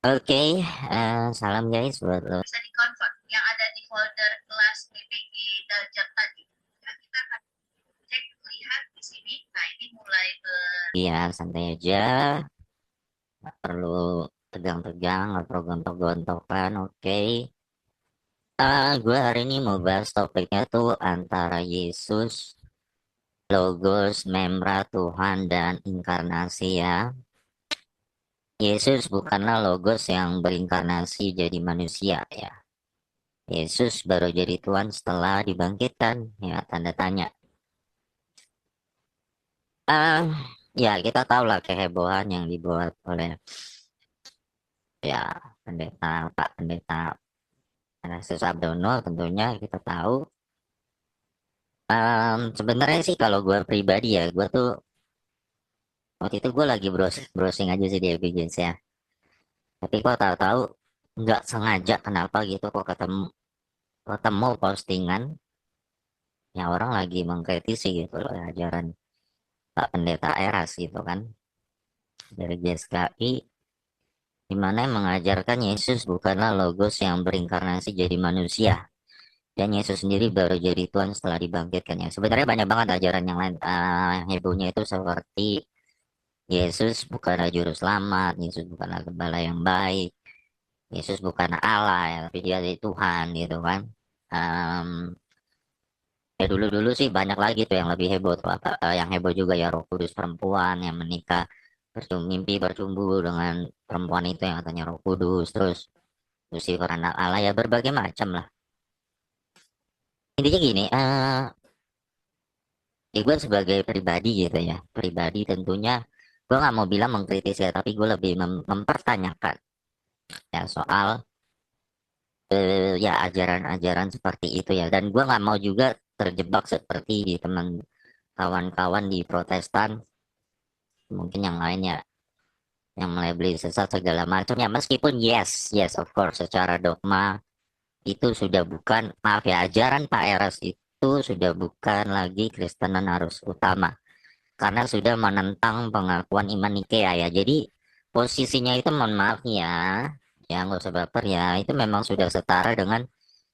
Oke, salam guys buat lo. Bisa di-convert yang ada di folder kelas BPG Darjat tadi. Nah, kita akan cek lihat di sini. Nah, ini mulai Iya, santai aja. Nggak perlu tegang-tegang, nggak perlu gontok-gontokan. Oke. Gue hari ini mau bahas topiknya tuh antara Yesus, Logos, Memra, Tuhan, dan Inkarnasi ya. Yesus bukanlah Logos yang berinkarnasi jadi manusia ya. Yesus baru jadi Tuhan setelah dibangkitkan, ya tanda tanya. Ah, ya kita tahu lah kehebohan yang dibuat oleh ya pendeta Pak Pendeta Yesus Abdono tentunya kita tahu. Sebenarnya sih kalau gue pribadi ya, gue tuh waktu itu gue lagi browsing aja sih di FBJS ya. Tapi kok tahu-tahu nggak sengaja kenapa gitu kok ketemu postingan yang orang lagi mengkritisi gitu loh ajaran Pak Pendeta Eras gitu kan dari GSKI, di mana yang mengajarkan Yesus bukanlah logos yang berinkarnasi jadi manusia. Dan Yesus sendiri baru jadi Tuhan setelah dibangkitkan ya. Sebenarnya banyak banget ajaran yang lain. Hebohnya itu seperti Yesus bukanlah juru selamat, Yesus bukanlah gembala yang baik, Yesus bukanlah Allah ya, tapi dia adalah Tuhan gitu kan. Em, ya dulu-dulu sih banyak lagi tuh yang lebih heboh tuh apa yang heboh juga ya Roh Kudus perempuan yang menikah mimpi bercumbu dengan perempuan itu yang katanya Roh Kudus, terus Lucifer anak Allah ya berbagai macam lah. Intinya gini, ya gue sebagai pribadi gitu ya, pribadi tentunya gue nggak mau bilang mengkritis ya, tapi gue lebih mempertanyakan ya soal ya ajaran-ajaran seperti itu ya, dan gue nggak mau juga terjebak seperti di teman kawan-kawan di Protestan mungkin yang lainnya yang melebeli sesat segala macam ya, meskipun yes yes of course secara dogma itu sudah bukan, maaf ya, ajaran Pak Eras itu sudah bukan lagi Kristenan arus utama karena sudah menentang pengakuan iman Nikea ya. Jadi posisinya itu mohon maaf nih ya nggak usah baper ya, itu memang sudah setara dengan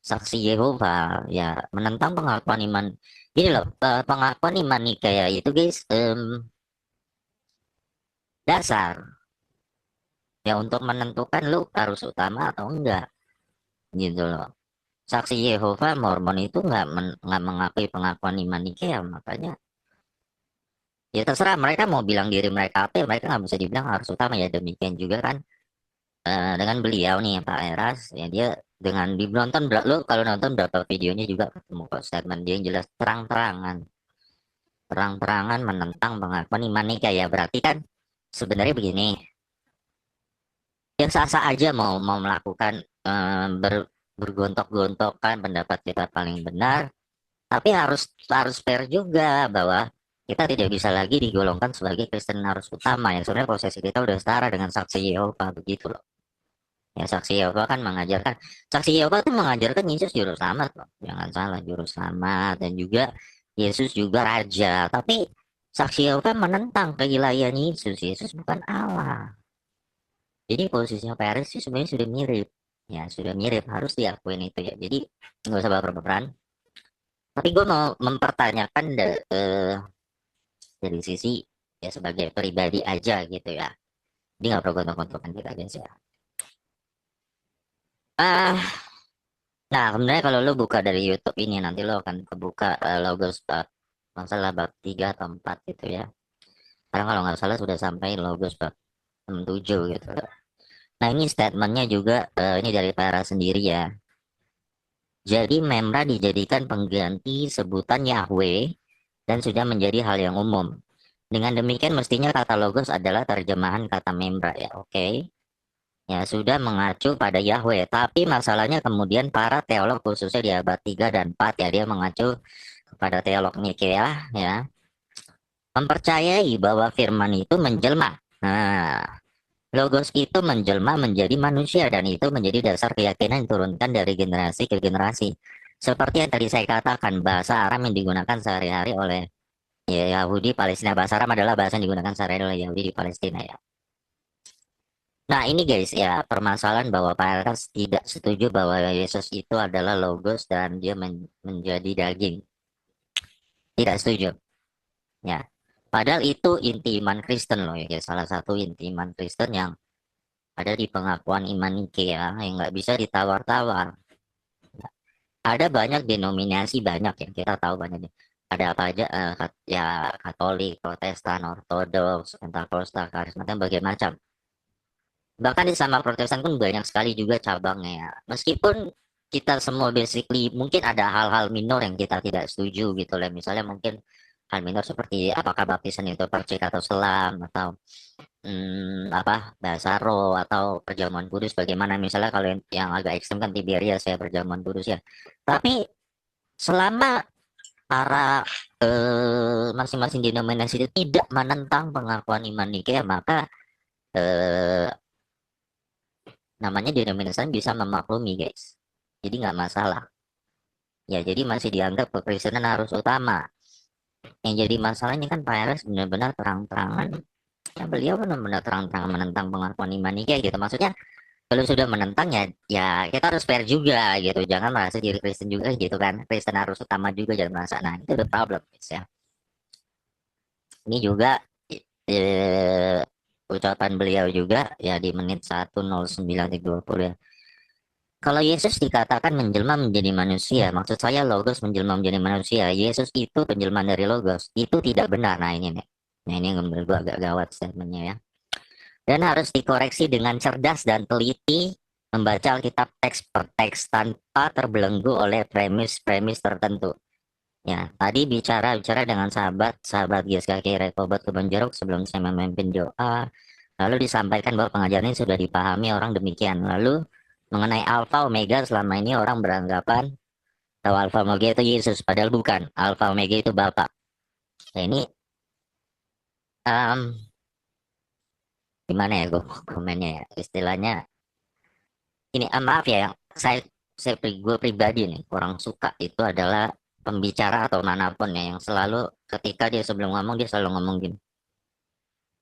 saksi Yehova ya, menentang pengakuan iman. Gini loh, pengakuan iman Nikea itu guys, dasar ya untuk menentukan lu harus utama atau enggak gitu loh. Saksi Yehova Mormon itu nggak mengakui pengakuan iman Nikea, makanya ya terserah mereka mau bilang diri mereka apa ya, mereka nggak bisa dibilang harus utama ya. Demikian juga kan dengan beliau nih Pak Eras ya, dia dengan nonton lo kalau nonton berapa videonya juga ketemu kok statement dia yang jelas terang-terangan menentang pengakuan iman Nikea ya. Berarti kan sebenarnya begini, yang sah-sah aja mau mau melakukan bergontok-gontokan pendapat kita paling benar, tapi harus harus fair juga bahwa kita tidak bisa lagi digolongkan sebagai Kristen harus utama ya. Sebenarnya posisi kita udah setara dengan saksi Yehova begitu loh. Ya saksi Yehova kan mengajarkan, saksi Yehova itu mengajarkan Yesus juru selamat loh. Jangan salah, juru selamat dan juga Yesus juga raja. Tapi saksi Yehova menentang keilahian Yesus. Yesus bukan Allah. Jadi posisinya Paris sih sebenarnya sudah mirip. Ya sudah mirip, harus diakuin itu ya. Jadi nggak usah baper-baperan. Tapi gue mau mempertanyakan dari sisi ya sebagai pribadi aja gitu ya. Dia nggak perlu gontok-gontokan kita guys ya. Ah, nah sebenarnya kalau lo buka dari YouTube ini nanti lo akan kebuka logos bab masalah bab 3 atau 4 gitu ya. Karena kalau nggak salah sudah sampai logos bab 7 gitu. Nah ini statementnya juga ini dari para sendiri ya. Jadi Memra dijadikan pengganti sebutan Yahweh dan sudah menjadi hal yang umum. Dengan demikian mestinya kata logos adalah terjemahan kata Memra ya, oke? Ya sudah mengacu pada Yahweh, tapi masalahnya kemudian para teolog khususnya di abad 3 dan 4 ya, dia mengacu kepada teolog Nikea ya, mempercayai bahwa firman itu menjelma. Nah, logos itu menjelma menjadi manusia dan itu menjadi dasar keyakinan diturunkan dari generasi ke generasi. Seperti yang tadi saya katakan, bahasa Aram yang digunakan sehari-hari oleh ya, Yahudi Palestina. Bahasa Aram adalah bahasa yang digunakan sehari-hari oleh Yahudi di Palestina ya. Nah ini guys ya permasalahan bahwa Pak Eras tidak setuju bahwa Yesus itu adalah logos dan dia menjadi daging. Tidak setuju. Ya. Padahal itu inti iman Kristen loh ya, guys. Salah satu inti iman Kristen yang ada di pengakuan iman Nikea yang nggak bisa ditawar-tawar. Ada banyak denominasi banyak yang kita tahu banyak nih. Ada apa aja ya Katolik, Protestan, Ortodoks, Pentakosta, Karisma dan berbagai macam. Bahkan di sama Protestan pun banyak sekali juga cabangnya ya. Meskipun kita semua basically mungkin ada hal-hal minor yang kita tidak setuju gitu lah. Misalnya mungkin hal minor seperti apakah baptisan itu percik atau selam atau apa bahasa roh atau perjamuan kudus bagaimana misalnya kalau yang agak ekstrem kan Tiberias ya perjamuan kudus ya. Tapi selama para masing-masing denominasi itu tidak menentang pengakuan iman Nikea maka eh, namanya denominasi bisa memaklumi guys. Jadi nggak masalah. Ya jadi masih dianggap kekristenan harus utama. Yang jadi masalah ini kan Pak Eres benar-benar terang-terangan. Ya beliau benar-benar terang-terangan menentang pengakuan iman Nikea gitu. Maksudnya kalau sudah menentang ya ya kita harus fair juga gitu. Jangan merasa diri Kristen juga gitu kan. Kristen harus utama juga jangan merasa. Nah itu the problem guys ya. Ini juga eh, ucapan beliau juga ya di menit 1:09:20 ya. Kalau Yesus dikatakan menjelma menjadi manusia, maksud saya Logos menjelma menjadi manusia. Yesus itu penjelmaan dari Logos. Itu tidak benar. Nah ini nih. Nah ini yang menurut gua agak gawat statementnya ya. Dan harus dikoreksi dengan cerdas dan teliti membaca Alkitab teks per teks tanpa terbelenggu oleh premis-premis tertentu. Ya, tadi bicara dengan sahabat GSKK Rekobat Kebon Jeruk sebelum saya memimpin doa. Lalu disampaikan bahwa pengajaran ini sudah dipahami orang demikian. Lalu mengenai Alfa Omega selama ini orang beranggapan bahwa Alfa Omega itu Yesus, padahal bukan. Alfa Omega itu Bapak. Nah, ini um, gimana ya gue komennya ya istilahnya ini maaf ya yang gue pribadi nih kurang suka itu adalah pembicara atau manapun ya yang selalu ketika dia sebelum ngomong dia selalu ngomong gini.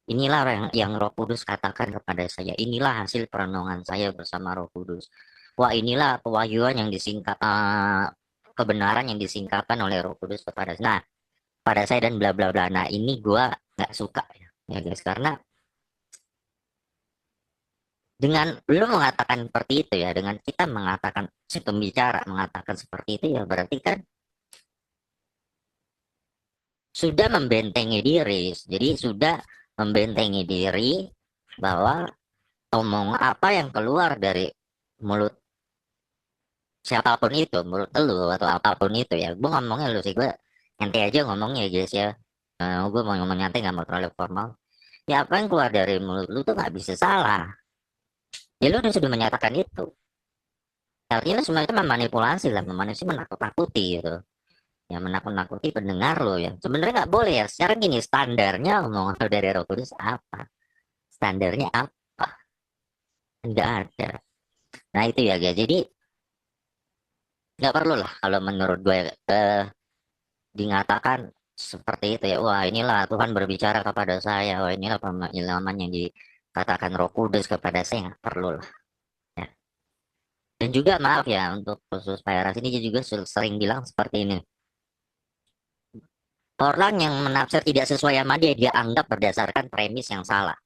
Inilah yang Roh Kudus katakan kepada saya. Inilah hasil perenungan saya bersama Roh Kudus. Wah, inilah pewahyuan yang disingkap, kebenaran yang disingkapkan oleh Roh Kudus kepada saya. Nah, pada saya dan bla bla bla. Nah, ini gua nggak suka ya guys, karena dengan lu mengatakan seperti itu ya, dengan kita mengatakan si pembicara mengatakan seperti itu ya berarti kan sudah membentengi diri. Jadi sudah membentengi diri bahwa omong apa yang keluar dari mulut siapapun itu, mulut lu atau apapun itu ya. Gue ngomongnya lu sih, gue nyantai aja ngomongnya guys ya. Gue mau ngomong nyantai nggak mau terlalu formal. Ya apa yang keluar dari mulut lu tuh nggak bisa salah. Ya lu udah sudah menyatakan itu. Artinya lu sebenarnya memanipulasi lah, memanipulasi menakut-nakuti gitu. Ya menakut-nakuti pendengar lo ya. Sebenarnya nggak boleh ya. Sekarang gini standarnya omongan lu dari Roh Kudus apa? Standarnya apa? Nggak ada. Nah itu ya guys. Jadi nggak perlu lah kalau menurut gue dinyatakan seperti itu ya. Wah inilah Tuhan berbicara kepada saya. Wah inilah pengalaman yang dikatakan Roh Kudus kepada saya. Nggak perlu lah. Ya. Dan juga maaf ya untuk khusus Pak Eras ini dia juga sering bilang seperti ini. Orang yang menafsir tidak sesuai sama dia anggap berdasarkan premis yang salah.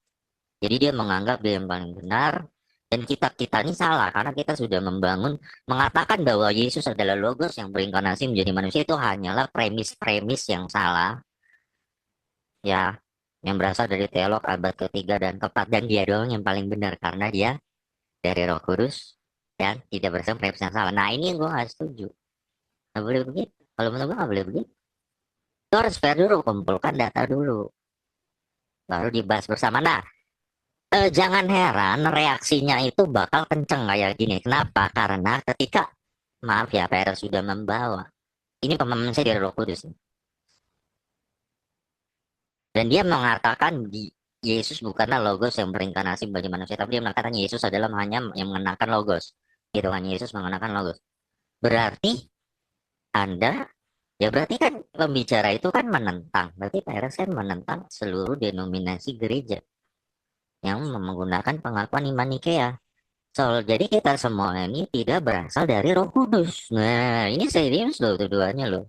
Jadi dia menganggap dia yang paling benar dan kita ini salah karena kita sudah membangun mengatakan bahwa Yesus adalah Logos yang berinkarnasi menjadi manusia itu hanyalah premis-premis yang salah ya yang berasal dari teolog abad ketiga dan keempat dan dia doang yang paling benar karena dia dari Roh Kudus dan tidak bersama premis yang salah. Nah ini yang gue nggak setuju. Nggak boleh begitu. Kalau menurut gue nggak boleh begitu. Itu harus fair dulu, kumpulkan data dulu, baru dibahas bersama. Nah, jangan heran reaksinya itu bakal kenceng kayak gini. Kenapa? Karena ketika, maaf ya, PR sudah membawa. Ini pemahaman saya dari Roh Kudus. Dan dia mengatakan di Yesus bukanlah Logos yang berinkarnasi bagi manusia, tapi dia mengatakan Yesus adalah hanya yang mengenakan Logos. Gitu kan, Yesus mengenakan Logos. Berarti Anda, ya berarti kan pembicara itu kan menentang. Berarti PR kan menentang seluruh denominasi gereja. yang menggunakan pengakuan iman Nikea. So, jadi kita semua ini tidak berasal dari Roh Kudus. Nah, ini serius loh tuduhannya loh.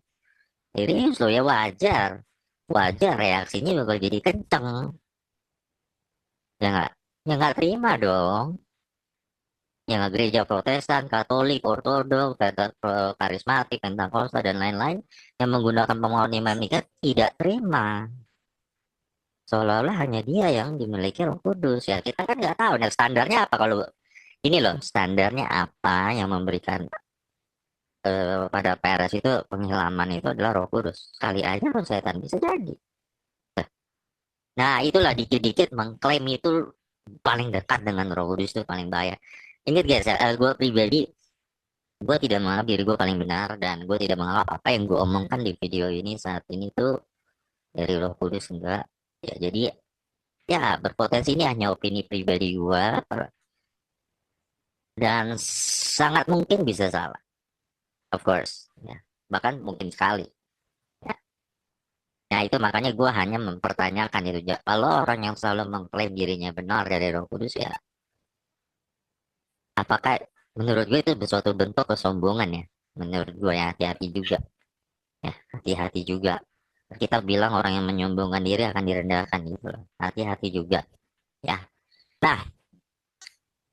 Serius loh ya, wajar. Wajar reaksinya bakal jadi kenceng. Ya nggak? Ya nggak terima dong. Yang gereja Protestan, Katolik, Ortodoks, Karismatik, Pentakosta dan lain-lain yang menggunakan pengakuan iman Nikea tidak terima. Seolah-olah hanya dia yang dimiliki Roh Kudus. Ya kita kan nggak tahu. Nah, standarnya apa kalau ini loh, standarnya apa yang memberikan pada PRS itu penghilaman itu adalah Roh Kudus. Kali aja Roh Setan bisa jadi. Nah, itulah dikit-dikit mengklaim itu paling dekat dengan Roh Kudus itu paling bahaya. Ingat guys, ya, gue pribadi, gue tidak menganggap diri gue paling benar dan gue tidak menganggap apa yang gue omongkan di video ini saat ini tuh dari Roh Kudus enggak. Ya, jadi ya berpotensi ini hanya opini pribadi gue dan sangat mungkin bisa salah, of course. Ya, bahkan mungkin sekali. Ya. Nah itu makanya gue hanya mempertanyakan itu. Kalau orang yang selalu mengklaim dirinya benar dari Roh Kudus ya, apakah menurut gue itu suatu bentuk kesombongan ya? Menurut gue ya hati-hati juga. Ya hati-hati juga. Kita bilang orang yang menyombongkan diri akan direndahkan gitu loh. Hati-hati juga. Ya. Nah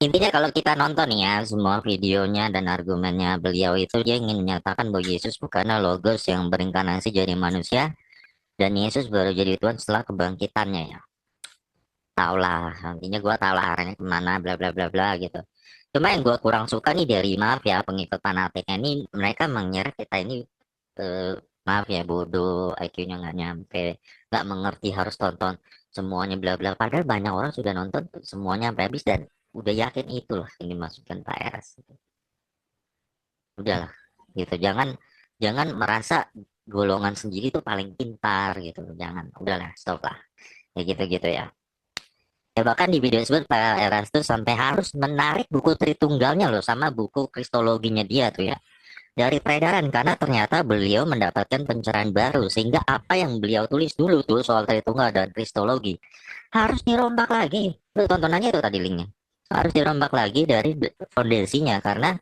intinya kalau kita nonton nih ya semua videonya dan argumennya beliau itu dia ingin menyatakan bahwa Yesus bukanlah logos yang berinkarnasi jadi manusia dan Yesus baru jadi Tuhan setelah kebangkitannya ya. Tau lah, nantinya gue tau lah arahnya kemana, bla bla bla bla gitu. Cuma yang gue kurang suka nih dari maaf ya pengikut fanatiknya ini mereka mengira kita ini maaf ya bodoh, IQ-nya nggak nyampe, nggak mengerti harus tonton semuanya bla bla. Padahal banyak orang sudah nonton semuanya sampai habis dan udah yakin itu loh yang dimasukkan Pak Eras. Udahlah, gitu. Jangan jangan merasa golongan sendiri tuh paling pintar gitu. Jangan, udahlah, stop lah. Ya gitu-gitu ya. Ya bahkan di video tersebut Pak Eras tuh sampai harus menarik buku Tritunggalnya loh sama buku Kristologinya dia tuh ya dari peredaran karena ternyata beliau mendapatkan pencerahan baru sehingga apa yang beliau tulis dulu tuh soal Tritunggal dan Kristologi harus dirombak lagi. Tuh, tontonannya itu tadi linknya. Harus dirombak lagi dari fondasinya karena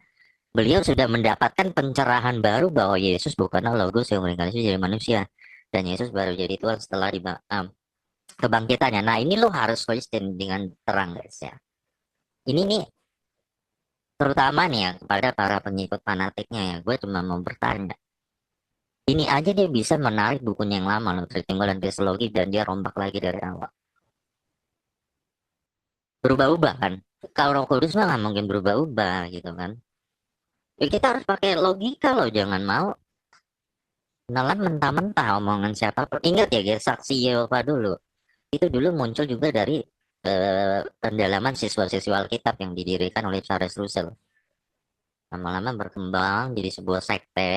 beliau sudah mendapatkan pencerahan baru bahwa Yesus bukanlah logos yang berinkarnasi jadi manusia dan Yesus baru jadi Tuhan setelah kebangkitannya. Nah ini lo harus question dengan terang guys ya. Ini nih terutama nih ya kepada para pengikut fanatiknya ya. Gue cuma mau bertanya. Ini aja dia bisa menarik bukunya yang lama loh, Tritunggal dan Kristologi dan dia rombak lagi dari awal. Berubah-ubah kan? Kalau Roh Kudus mah nggak mungkin berubah-ubah gitu kan? Ya, kita harus pakai logika loh, jangan mau menelan mentah-mentah omongan siapapun. Ingat ya guys, saksi Yehova dulu. Itu dulu muncul juga dari pendalaman siswa-siswa Alkitab yang didirikan oleh Charles Russell. Lama-lama berkembang jadi sebuah sekte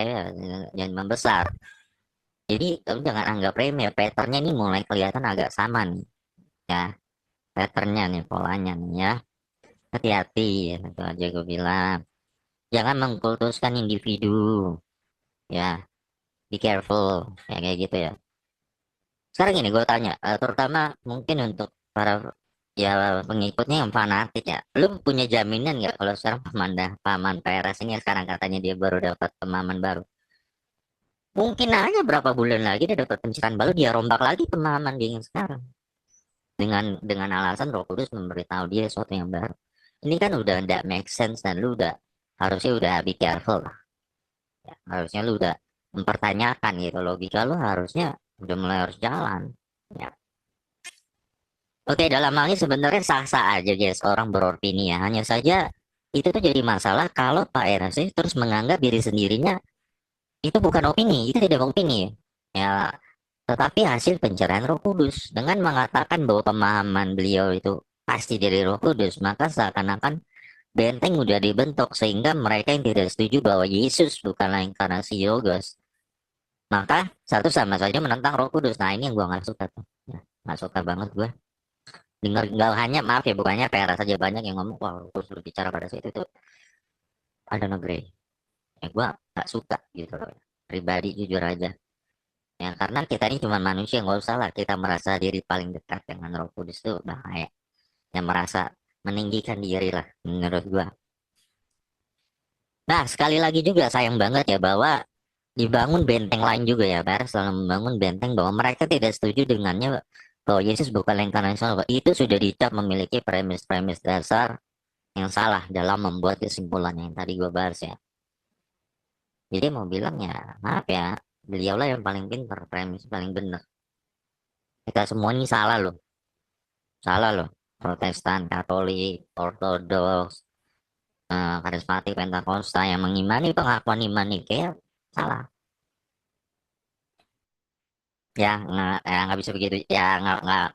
yang membesar. Jadi kamu jangan anggap remeh, patternnya ini mulai kelihatan agak sama nih, ya. Patternnya nih, polanya nih ya. Hati-hati, ya, itu aja gue bilang. Jangan mengkultuskan individu, ya. Be careful, ya kayak gitu ya. Sekarang ini gue tanya, terutama mungkin untuk para ya pengikutnya yang fanatik ya. Lu punya jaminan nggak kalau sekarang paman PRS ini sekarang katanya dia baru dapat pemahaman baru. Mungkin aja berapa bulan lagi dia dapat pencerahan baru dia rombak lagi pemahaman dia yang sekarang. Dengan alasan Roh Kudus memberitahu dia sesuatu yang baru. Ini kan udah tidak make sense dan lu udah harusnya udah be careful lah. Ya, harusnya lu udah mempertanyakan gitu logika lu harusnya udah mulai harus jalan. Ya. Oke, dalam hal ini sebenarnya sah-sah aja guys orang beropini ya. Hanya saja itu tuh jadi masalah kalau Pak RC terus menganggap diri sendirinya itu bukan opini, itu tidak opini. Ya, tetapi hasil pencerahan Roh Kudus dengan mengatakan bahwa pemahaman beliau itu pasti dari Roh Kudus, maka seakan-akan benteng udah dibentuk sehingga mereka yang tidak setuju bahwa Yesus bukanlah inkarnasi Logos, maka satu sama saja menentang Roh Kudus. Nah ini yang gua nggak suka tuh, ya, nggak suka banget gua. Dengar nggak hanya maaf ya bukannya PRS saja banyak yang ngomong wah terus berbicara pada saat itu ada negeri. Ya gua nggak suka gitu loh. Pribadi jujur aja. Ya karena kita ini cuma manusia nggak usah lah kita merasa diri paling dekat dengan Roh Kudus itu bahaya. yang merasa meninggikan diri lah menurut gua. Nah, sekali lagi juga sayang banget ya bahwa dibangun benteng lain juga ya, Bar, selalu membangun benteng bahwa mereka tidak setuju dengannya bahwa Yesus bukan inkarnasi Allah. Itu sudah dicap memiliki premis-premis dasar yang salah dalam membuat kesimpulan yang tadi gua bahas ya. Jadi mau bilang ya, maaf ya, beliaulah yang paling pintar, premis paling benar. Kita semua ini salah loh. Protestan, Katolik, Ortodoks, karismatik, Pentakosta yang mengimani pengakuan iman Nikea salah. Ya nggak bisa begitu. Ya nggak,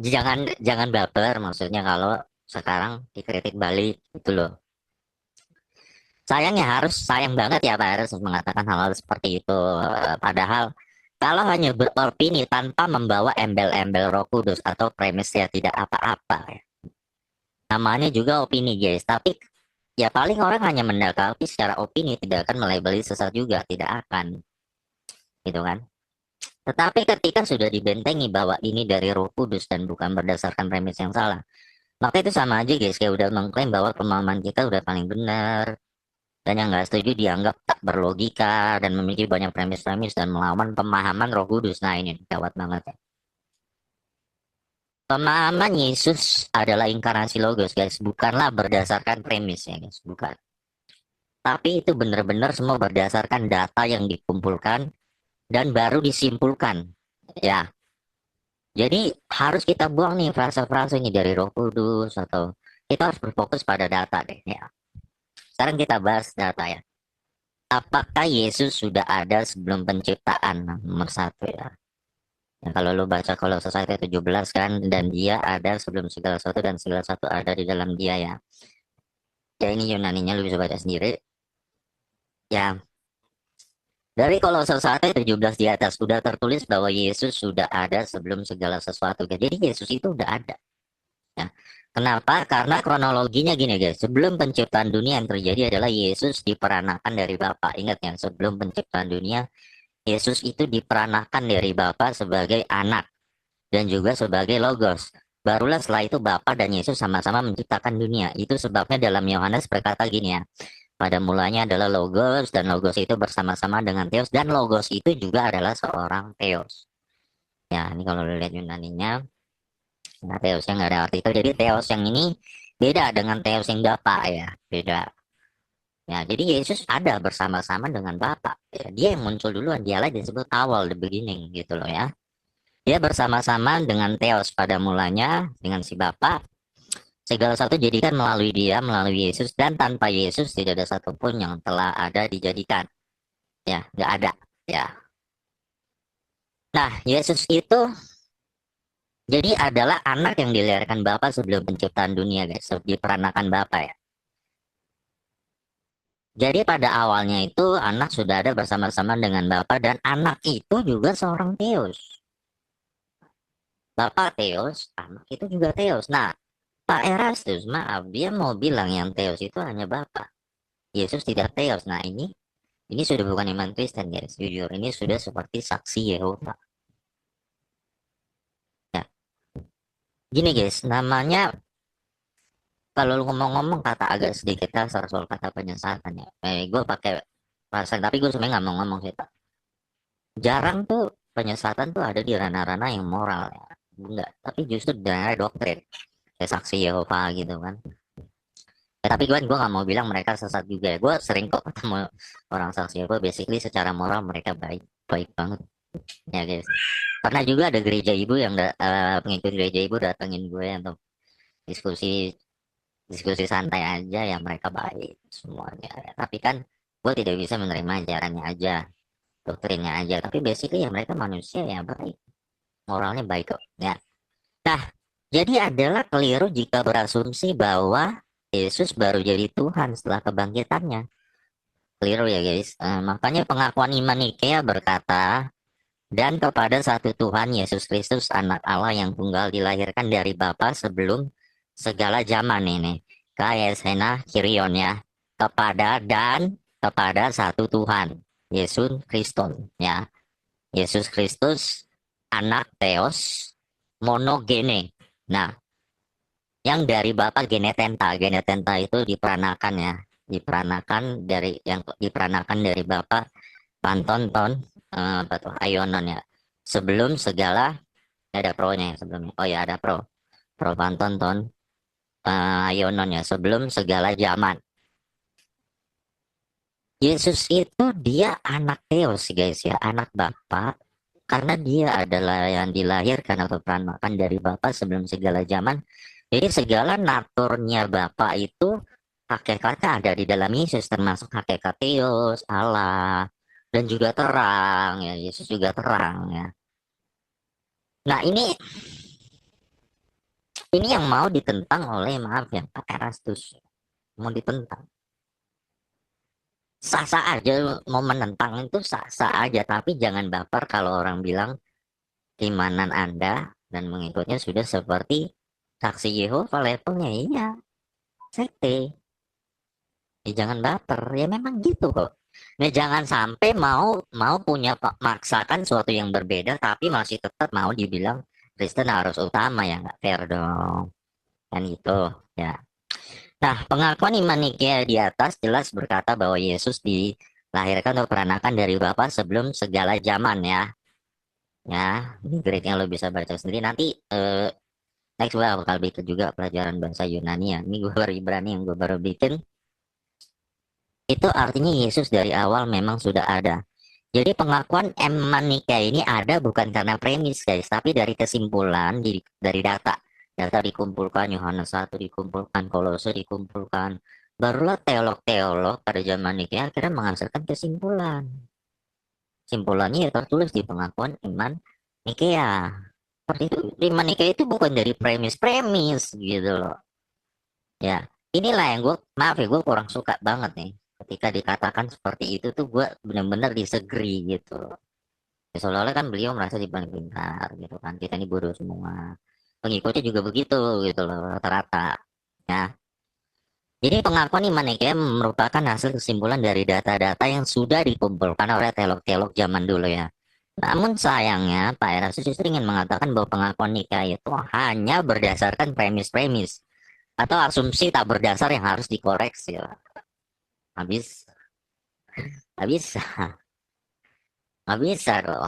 jangan jangan baper maksudnya kalau sekarang dikritik balik gitu loh. Sayangnya sayang banget ya Pak harus mengatakan hal-hal seperti itu. Padahal kalau hanya beropini tanpa membawa embel-embel Roh Kudus atau premis ya tidak apa-apa ya. Namanya juga opini guys, tapi ya paling orang hanya mendakapi secara opini, tidak akan melabeli sesat juga, tidak akan, gitu kan. Tetapi ketika sudah dibentengi bahwa ini dari Roh Kudus dan bukan berdasarkan premis yang salah, maka itu sama aja guys, kayak udah mengklaim bahwa pemahaman kita udah paling benar, dan yang nggak setuju dianggap tak berlogika dan memiliki banyak premis-premis dan melawan pemahaman Roh Kudus. Nah ini gawat banget ya. Pemahaman Yesus adalah inkarnasi Logos guys, bukanlah berdasarkan premis ya guys, bukan. Tapi itu benar-benar semua berdasarkan data yang dikumpulkan dan baru disimpulkan. Ya, jadi harus kita buang nih frasa-frasa ini dari Roh Kudus atau kita harus berfokus pada data deh ya. Sekarang kita bahas data ya. Apakah Yesus sudah ada sebelum penciptaan? Nah, nomor satu ya. Ya, kalau lu baca Kolose 1:17 kan, dan dia ada sebelum segala sesuatu dan segala sesuatu ada di dalam dia ya. Ya ini Yunaninya lu bisa baca sendiri. Ya, dari Kolose 1:17 di atas sudah tertulis bahwa Yesus sudah ada sebelum segala sesuatu. Jadi Yesus itu udah ada. Ya. Kenapa? Karena kronologinya gini guys. Sebelum penciptaan dunia yang terjadi adalah Yesus diperanakan dari Bapa. Ingat ya, sebelum penciptaan dunia Yesus itu diperanakan dari Bapa sebagai anak dan juga sebagai logos. Barulah setelah itu Bapa dan Yesus sama-sama menciptakan dunia. Itu sebabnya dalam Yohanes berkata gini ya. Pada mulanya adalah Logos, dan Logos itu bersama-sama dengan Theos, dan Logos itu juga adalah seorang Theos. Ya, ini kalau lihat Yunaninya, nah Theos yang nggak ada arti itu. Jadi Theos yang ini beda dengan Theos yang Bapa ya, beda. Ya, jadi Yesus ada bersama-sama dengan Bapa. Ya, dia yang muncul duluan, dialah disebut awal, the beginning gitu loh ya. Dia bersama-sama dengan Theos pada mulanya, dengan si Bapa. Segala satu jadikan melalui dia, melalui Yesus, dan tanpa Yesus tidak ada satupun yang telah ada dijadikan. Ya, nggak ada. Ya. Nah, Yesus itu jadi adalah anak yang dilahirkan Bapa sebelum penciptaan dunia, guys. Diperanakan Bapa ya. Jadi pada awalnya itu anak sudah ada bersama-sama dengan Bapa dan anak itu juga seorang Theos. Bapak Theos, anak itu juga Theos. Nah, Pak Erastus, maaf, dia mau bilang yang Theos itu hanya Bapa. Yesus tidak Theos. Nah, ini sudah bukan iman Kristen, guys. Jujur, ini sudah seperti saksi Yehova. Ya, gini guys, namanya kalau lu ngomong-ngomong kata agak sedikit kasar soal kata penyesatan ya. Gue pakai perasaan, tapi gue sebenarnya nggak mau ngomong sih, Pak. Jarang tuh penyesatan tuh ada di ranah-ranah yang moral ya. Enggak, tapi justru di ranah doktrin. Kayak saksi Yehova gitu kan. Ya, tapi gue nggak mau bilang mereka sesat juga ya. Gue sering kok ketemu orang saksi Yehova, basically secara moral mereka baik, baik banget. Ya guys. Pernah juga ada gereja ibu yang pengikut gereja ibu datengin gue untuk diskusi diskusi santai aja ya, mereka baik semuanya ya. Tapi kan gue tidak bisa menerima ajarannya aja, doktrinnya aja, tapi basically ya mereka manusia ya baik, moralnya baik kok ya. Nah, jadi adalah keliru jika berasumsi bahwa Yesus baru jadi Tuhan setelah kebangkitannya. Keliru ya guys. Makanya pengakuan iman Nikea berkata, dan kepada satu Tuhan Yesus Kristus anak Allah yang tunggal dilahirkan dari Bapa sebelum segala zaman ini. Kaesena Kirion ya. Kepada satu Tuhan Yesus Kristus ya. Yesus Kristus anak Theos monogene. Nah, yang dari Bapak Genetenta. Genetenta itu diperanakan ya, diperanakan dari Bapak Pantonton, apa tuh, Aionon ya. Sebelum segala, ada pro-nya ya sebelumnya. Oh ya, ada pro Pantonton, Aionon ya, sebelum segala zaman. Yesus itu dia anak Theos guys ya, anak Bapa, karena dia adalah yang dilahirkan atau peranakan dari Bapa sebelum segala zaman. Jadi segala naturnya Bapa itu hakikatnya ada di dalam Yesus, termasuk hakikat Theos, Allah, dan juga terang ya, Yesus juga terang ya. Nah ini yang mau ditentang oleh, maaf ya, Pak Erastus, mau ditentang. Sah-sah aja mau menentang, itu sah-sah aja, tapi jangan baper kalau orang bilang keimanan Anda dan mengikutnya sudah seperti saksi Yehova levelnya. Iya, sekte. Ya, jangan baper, ya memang gitu kok. Nah, jangan sampai mau mau punya maksakan suatu yang berbeda tapi masih tetap mau dibilang Kristen harus utama, ya nggak fair dong, kan gitu ya. Nah, pengakuan iman Nikea di atas jelas berkata bahwa Yesus dilahirkan atau peranakan dari Bapa sebelum segala zaman ya. Ya, ini grade-nya lo bisa baca sendiri. Nanti next gue bakal bikin juga pelajaran bahasa Yunani ya. Ini gue baru Ibrani yang gue baru bikin. Itu artinya Yesus dari awal memang sudah ada. Jadi pengakuan iman Nikea ini ada bukan karena premis guys, tapi dari kesimpulan dari data. Data dikumpulkan, Yohanes 1 dikumpulkan, Kolose dikumpulkan. Barulah teolog-teolog pada zaman Nikea akhirnya menghasilkan kesimpulan. Simpulannya ya tertulis di pengakuan iman Nikea. Seperti itu, iman Nikea itu bukan dari premis-premis gitu loh. Ya, inilah yang gue, maaf ya, gue kurang suka banget nih. Ketika dikatakan seperti itu tuh gue benar-benar disagree gitu loh. Ya, seolah-olah kan beliau merasa di paling pintar gitu kan. Kita ini bodoh semua. Pengikutnya juga begitu gitu loh rata-rata. Ya. Jadi pengakuan iman Nikea merupakan hasil kesimpulan dari data-data yang sudah dikumpulkan oleh teolog-teolog zaman dulu ya. Namun sayangnya Pak Erastus justru ingin mengatakan bahwa pengakuan Nikea itu hanya berdasarkan premis-premis atau asumsi tak berdasar yang harus dikoreksi. Habis, habis, nggak bisa dong.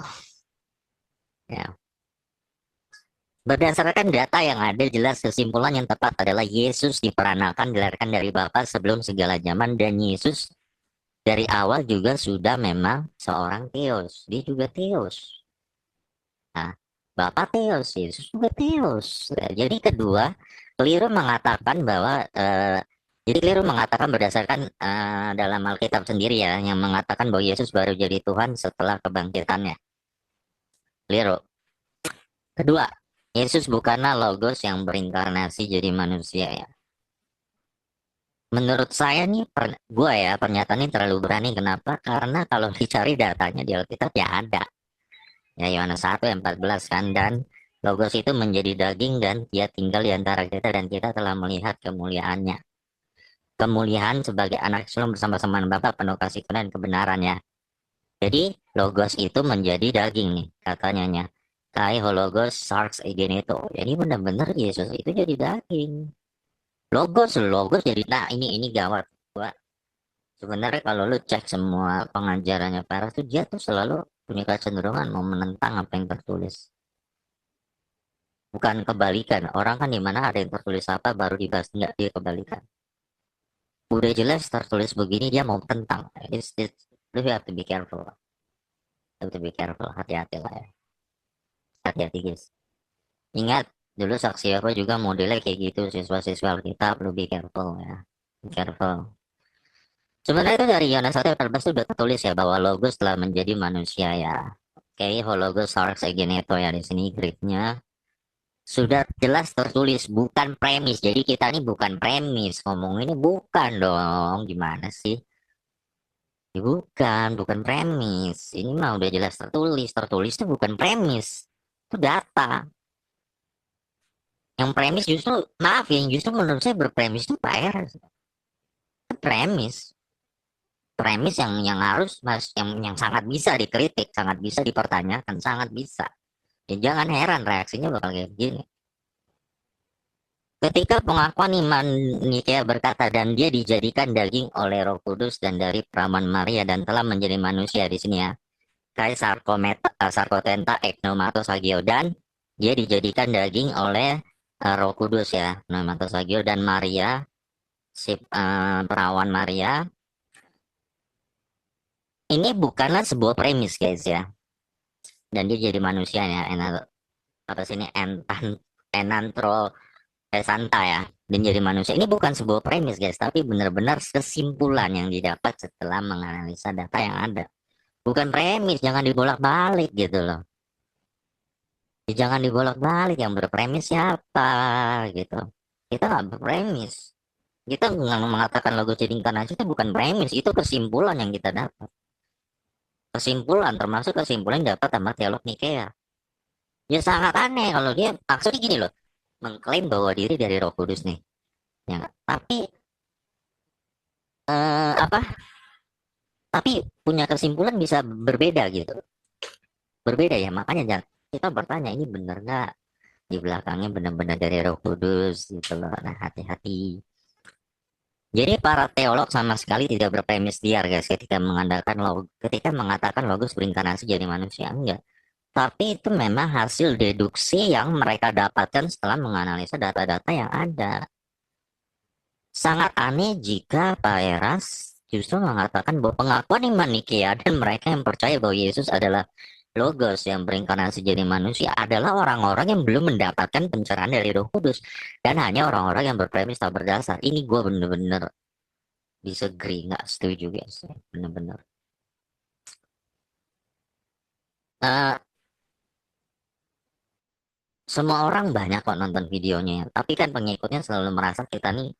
Ya. Berdasarkan data yang ada, jelas kesimpulan yang tepat adalah Yesus diperanakan dilahirkan dari Bapa sebelum segala zaman, dan Yesus dari awal juga sudah memang seorang Theos. Dia juga Theos. Nah, Bapa Theos, Yesus juga Theos. Nah, jadi kedua, keliru mengatakan bahwa jadi keliru mengatakan berdasarkan dalam Alkitab sendiri ya, yang mengatakan bahwa Yesus baru jadi Tuhan setelah kebangkitannya. Keliru. Kedua, Yesus bukanlah logos yang berinkarnasi jadi manusia ya. Menurut saya nih, gua ya, pernyataan ini terlalu berani. Kenapa? Karena kalau dicari datanya di Alkitab ya ada. Ya Yohanes 1 ayat 14 kan, dan logos itu menjadi daging dan dia tinggal di antara kita dan kita telah melihat kemuliaannya. Kemuliaan sebagai anak sulung bersama-sama Bapa penuh kasih dan kebenaran ya. Jadi logos itu menjadi daging nih katanya. Kai hologos sarx egeneto. Jadi benar-benar Yesus itu jadi daging. Logos jadi, nah ini gawat. Gua sebenarnya kalau lu cek semua pengajarannya Paras tuh dia tuh selalu punya kecenderungan mau menentang apa yang tertulis. Bukan kebalikan. Orang kan dimana ada yang tertulis apa baru dibahas, enggak, dia kebalikan. Udah jelas tertulis begini dia mau tentang. Lu have to be careful. Have to be careful. Hati-hati lah ya. Hati-hati guys. Ingat dulu saksi apa juga modelnya kayak gitu, siswa-siswa kita perlu be careful ya. Be careful. Sebenarnya itu dari Yohanes 1 ayat 14 itu udah tertulis ya bahwa logos telah menjadi manusia ya. Oke, hologos sarx egeneto ya, di sini Greek-nya sudah jelas tertulis, bukan premis. Jadi kita ini bukan premis, ngomong ini bukan dong. Gimana sih? Ya, bukan premis. Ini mah udah jelas tertulis. Tertulis itu bukan premis. Itu data. Yang premis justru, maaf ya, yang justru menurut saya berpremis itu Pak Eras. Premis. Premis yang harus mas yang sangat bisa dikritik, sangat bisa dipertanyakan, sangat bisa. Ya jangan heran reaksinya bakal kayak gini. Ketika pengakuan iman Nikea berkata dan dia dijadikan daging oleh Roh Kudus dan dari perawan Maria dan telah menjadi manusia di sini ya. Kai sarkotenta eknomatosagio dan dia dijadikan daging oleh Roh Kudus ya, pneumatosagio dan Maria si perawan Maria. Ini bukanlah sebuah premis guys ya. Dan dia jadi manusia ya, atau sini enantro santa ya, dan jadi manusia. Ini bukan sebuah premis guys, tapi benar-benar kesimpulan yang didapat setelah menganalisa data yang ada. Bukan premis, jangan dibolak-balik gitu loh. Jangan dibolak-balik, yang berpremis siapa gitu. Kita nggak berpremis. Kita nggak mengatakan logo jadi inkarnasi itu bukan premis, itu kesimpulan yang kita dapat. Kesimpulan, termasuk kesimpulan yang dapat sama teolog Nikea. Ya sangat aneh kalau dia maksudnya gini loh, mengklaim bahwa diri dari Roh Kudus nih. Ya nggak? Apa? Tapi punya kesimpulan bisa berbeda gitu. Berbeda ya, makanya jangan kita bertanya ini benar nggak di belakangnya benar-benar dari Roh Kudus gitu loh. Nah, hati-hati. Jadi para teolog sama sekali tidak berpremis liar guys ketika mengatakan logos berinkarnasi jadi manusia enggak. Tapi itu memang hasil deduksi yang mereka dapatkan setelah menganalisa data-data yang ada. Sangat aneh jika Pak Eras justru mengatakan bahwa pengakuan iman Nikea dan mereka yang percaya bahwa Yesus adalah Logos yang berinkarnasi jadi manusia adalah orang-orang yang belum mendapatkan pencerahan dari Roh Kudus dan hanya orang-orang yang berpremis tak berdasar. Ini gue bener-bener disagree, nggak setuju guys, bener-bener. Eh, semua orang banyak kok nonton videonya, ya. Tapi kan pengikutnya selalu merasa kita nih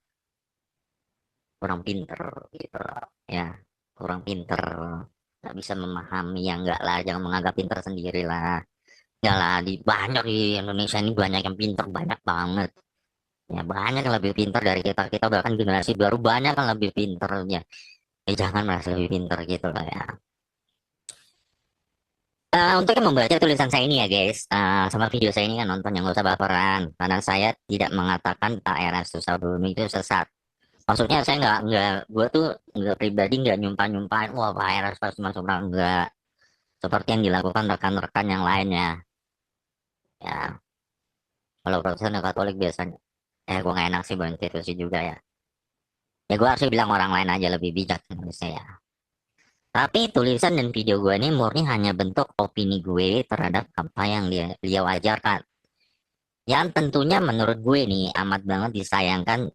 kurang pinter gitu, ya kurang pinter, nggak bisa memahami. Ya enggak lah, jangan menganggap pinter sendiri lah. Ya lah, banyak di Indonesia ini banyak yang pinter, banyak banget. Ya banyak yang lebih pintar dari kita. Kita bahkan generasi baru banyak yang lebih pintarnya. Jangan merasa lebih pintar gitu lah ya. Untuk yang membaca tulisan saya ini ya guys, sama video saya ini kan nonton yang gak usah baperan, karena saya tidak mengatakan Pak Erastus Sabuni itu sesat. Maksudnya saya gue tuh nggak pribadi nggak nyumpah-nyumpahin, wah Pak Erastus masuk neraka nggak. Seperti yang dilakukan rekan-rekan yang lainnya. Ya, kalau Protestan dan Katolik biasanya, gue nggak enak sih buat institusi juga ya. Ya gue harus bilang orang lain aja lebih bijak harusnya ya. Tapi tulisan dan video gue ini murni hanya bentuk opini gue terhadap apa yang beliau ajarkan. Yang tentunya menurut gue nih amat banget disayangkan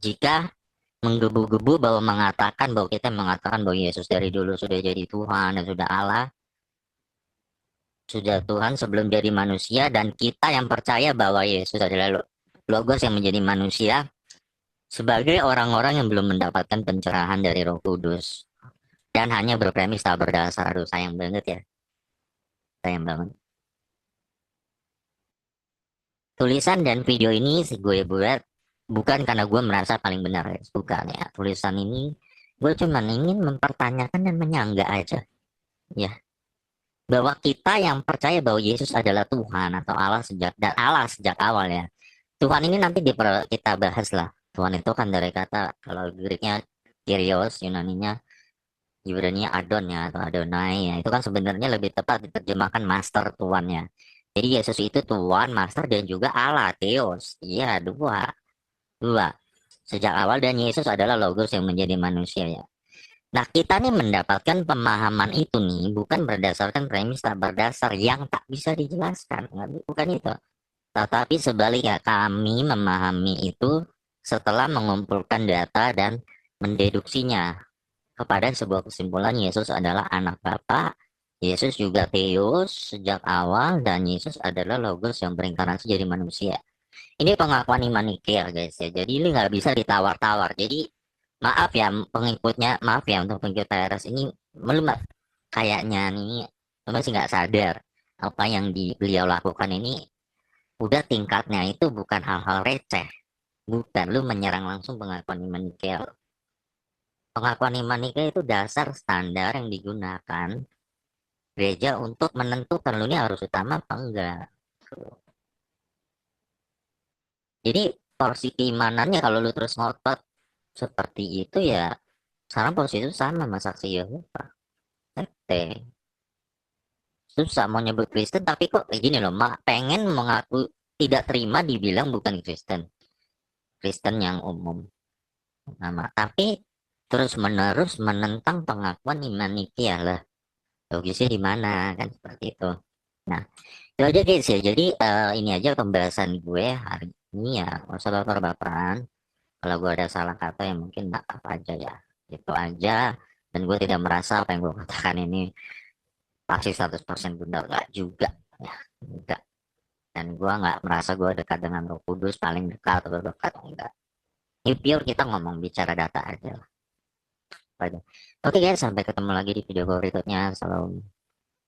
jika menggebu-gebu bahwa kita mengatakan bahwa Yesus dari dulu sudah jadi Tuhan dan sudah Allah, sudah Tuhan sebelum jadi manusia, dan kita yang percaya bahwa Yesus adalah Logos yang menjadi manusia sebagai orang-orang yang belum mendapatkan pencerahan dari Roh Kudus dan hanya berpremis tak berdasar. Aduh sayang banget ya, sayang banget. Tulisan dan video ini gue buat bukan karena gue merasa paling benar guys, bukan ya. Tulisan ini gue cuma ingin mempertanyakan dan menyanggah aja ya, bahwa kita yang percaya bahwa Yesus adalah Tuhan atau Allah sejak awal ya. Tuhan ini nanti kita bahas lah. Tuhan itu kan dari kata, kalau Greknya Kyrios, Yunaninya Ibrani Adon ya atau Adonai ya, itu kan sebenarnya lebih tepat diterjemahkan master Tuhan ya. Jadi Yesus itu Tuhan, master dan juga Allah, Theos. Iya, dua. Dua. Sejak awal, dan Yesus adalah Logos yang menjadi manusia ya. Nah, kita nih mendapatkan pemahaman itu nih bukan berdasarkan premis tak berdasar yang tak bisa dijelaskan. Bukan itu. Tetapi sebaliknya, kami memahami itu setelah mengumpulkan data dan mendeduksinya kepada sebuah kesimpulan Yesus adalah anak Bapa, Yesus juga Theos sejak awal, dan Yesus adalah Logos yang berinkarnasi jadi manusia. Ini pengakuan iman Nikea guys ya. Jadi ini nggak bisa ditawar-tawar. Jadi maaf ya untuk pengikut TRS ini belum kayaknya nih masih nggak sadar apa yang beliau lakukan ini udah tingkatnya itu bukan hal-hal receh. Bukan lu menyerang langsung pengakuan iman Nikea. Pengakuan iman nikah itu dasar standar yang digunakan gereja untuk menentukan lu ini harus utama apa enggak. Jadi porsi keimanannya kalau lu terus ngotot seperti itu ya. Sekarang posisi itu sama sama saksi Yehova. Tete. Susah mau nyebut Kristen tapi kok kayak gini loh, mak pengen mengaku tidak terima dibilang bukan Kristen. Kristen yang umum nama, tapi terus menerus menentang pengakuan iman ya lah. Logisnya di mana kan seperti itu. Nah, itu aja guys ya. Jadi ini aja pembahasan gue hari ini ya. Nggak usah baper-baperan. Kalau gue ada salah kata ya mungkin maaf aja ya. Itu aja. Dan gue tidak merasa apa yang gue katakan ini pasti 100% benar. Enggak juga. Ya, enggak. Dan gue nggak merasa gue dekat dengan Roh Kudus paling dekat atau dekat. Enggak. Ini pure kita ngomong bicara data aja lah. Oke guys, sampai ketemu lagi di video berikutnya. Salam.